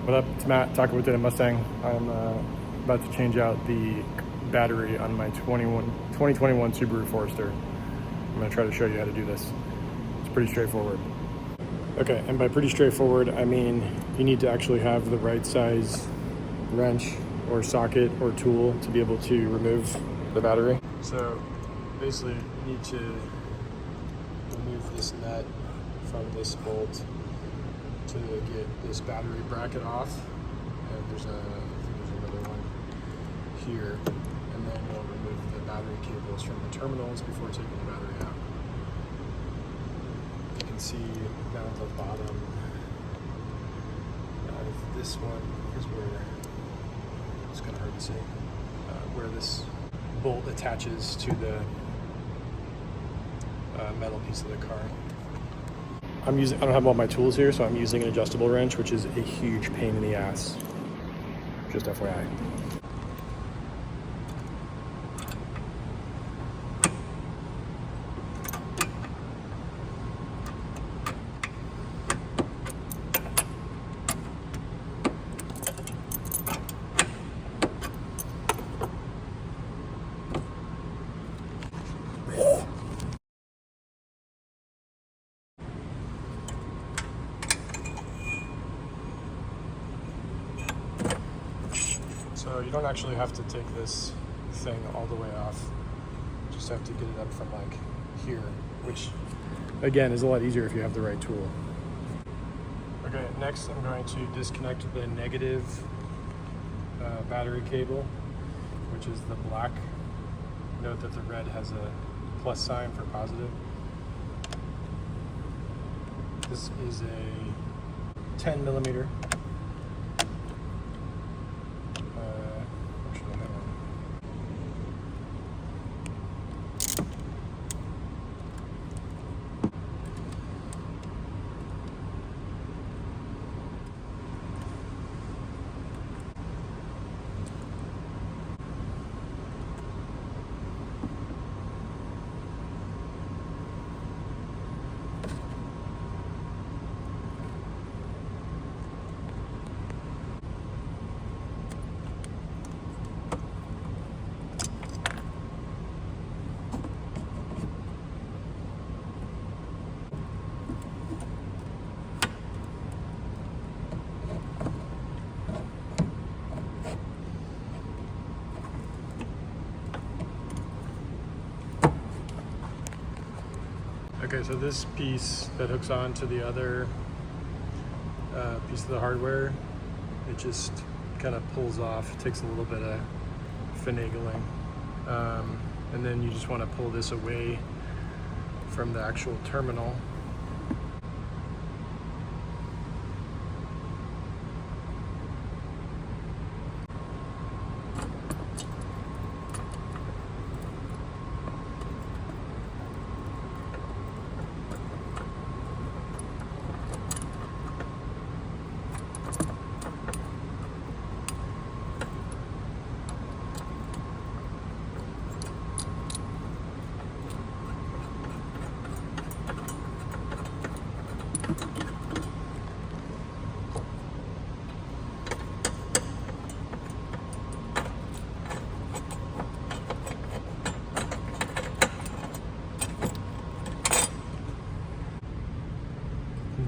What up? It's Matt, Taco Potato Mustang. I'm about to change out the battery on my 2021 Subaru Forester. I'm going to try to show you how to do this. It's pretty straightforward. Okay, and by pretty straightforward, I mean you need to actually have the right size wrench or socket or tool to be able to remove the battery. So basically you need to remove this nut from this bolt to get this battery bracket off, and I think there's another one here, and then we'll remove the battery cables from the terminals before taking the battery out. You can see down at the bottom of this one is where it's kind of hard to see where this bolt attaches to the metal piece of the car. I don't have all my tools here, so I'm using an adjustable wrench, which is a huge pain in the ass. Just FYI. So you don't actually have to take this thing all the way off. You just have to get it up from like here, which again is a lot easier if you have the right tool. Okay, next I'm going to disconnect the negative battery cable, which is the black. Note that the red has a plus sign for positive. This is a 10 millimeter. Okay, so this piece that hooks on to the other piece of the hardware, it just kind of pulls off. It takes a little bit of finagling. And then you just want to pull this away from the actual terminal.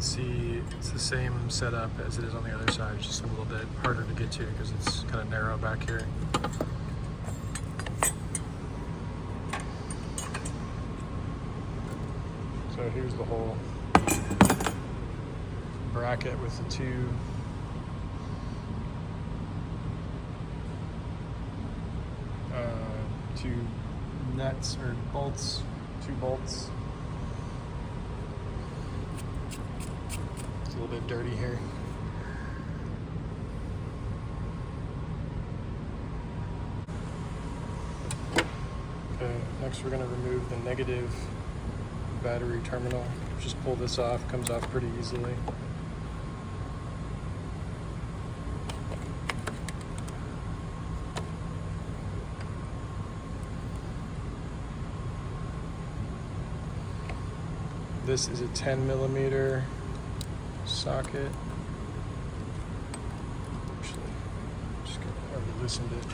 See, it's the same setup as it is on the other side. It's just a little bit harder to get to because it's kind of narrow back here. So here's the whole bracket with the two nuts or bolts, two bolts. A little bit dirty here. Okay, next we're going to remove the negative battery terminal. Just pull this off, comes off pretty easily. This is a 10 millimeter socket. loosened it.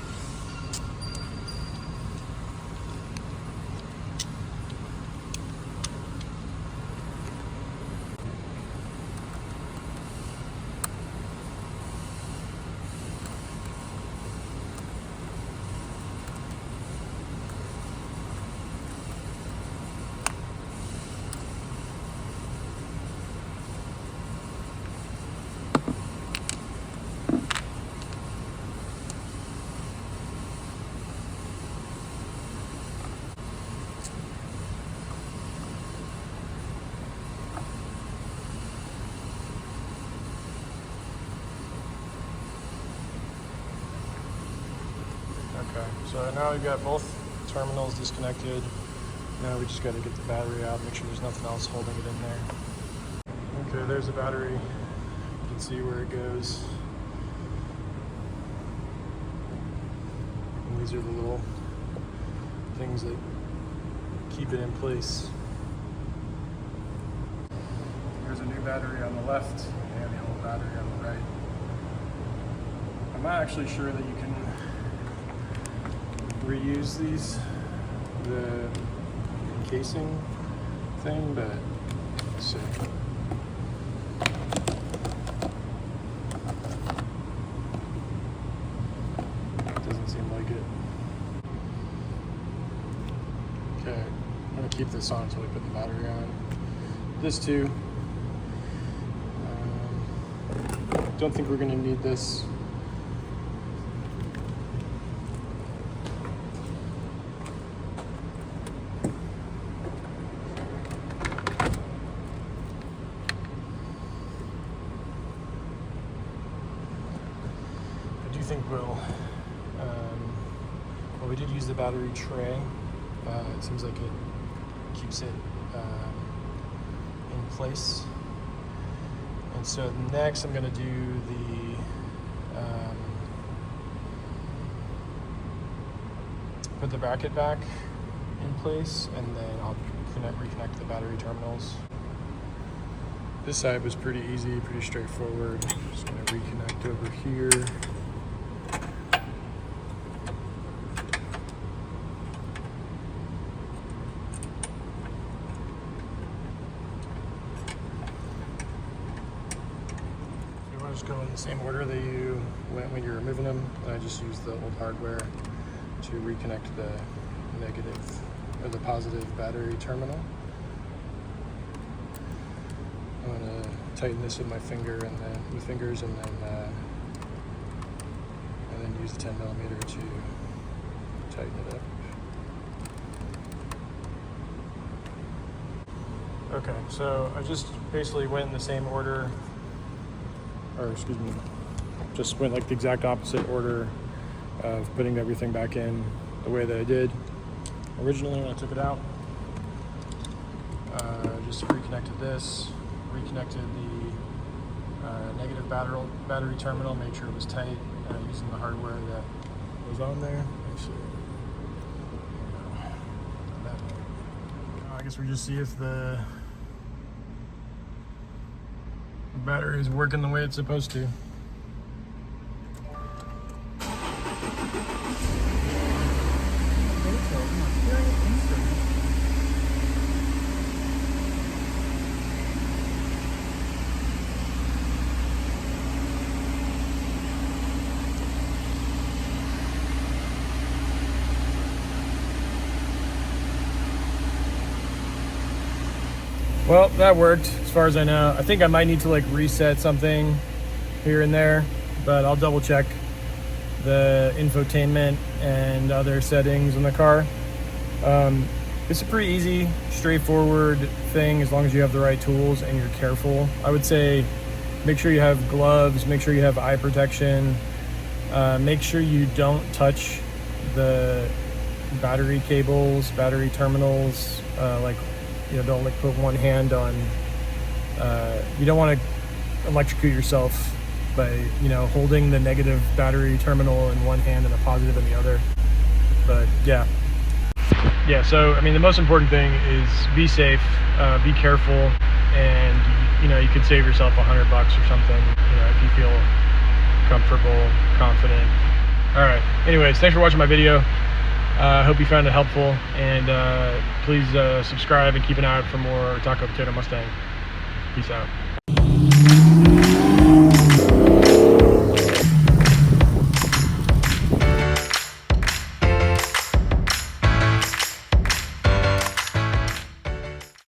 Okay, so now we've got both terminals disconnected. Now we just got to get the battery out, make sure there's nothing else holding it in there. Okay, there's the battery. You can see where it goes. And these are the little things that keep it in place. There's a new battery on the left and the old battery on the right. I'm not actually sure that you can reuse these, the casing thing, but let's see. Doesn't seem like it. Okay, I'm gonna keep this on until we put the battery on. This too. Don't think we're gonna need this. I think well, we did use the battery tray. It seems like it keeps it in place. And so next I'm going to do the put the bracket back in place, and then I'll reconnect the battery terminals. This side was pretty easy, pretty straightforward. Just going to reconnect over here. Just go in the same order that you went when you're removing them. I just used the old hardware to reconnect the negative or the positive battery terminal. I'm going to tighten this with my finger and then with fingers, and then use the 10mm to tighten it up. Okay, so I just basically went in the same order. Or excuse me, just went like the exact opposite order of putting everything back in the way that I did originally when I took it out. Just reconnected this, reconnected the negative battery terminal, made sure it was tight, using the hardware that was on there. Actually, I guess we just see if the battery is working the way it's supposed to. Well, that worked as far as I know. I think I might need to like reset something here and there, but I'll double check the infotainment and other settings in the car. It's a pretty easy, straightforward thing as long as you have the right tools and you're careful. I would say make sure you have gloves, make sure you have eye protection, make sure you don't touch the battery cables, battery terminals, don't like put one hand on, you don't want to electrocute yourself by, holding the negative battery terminal in one hand and the positive in the other. But yeah, so, I mean, the most important thing is be safe, be careful, and, you could save yourself $100 or something, if you feel comfortable, confident, All right. Anyways, thanks for watching my video. I hope you found it helpful, and please subscribe and keep an eye out for more Taco Potato Mustang. Peace out.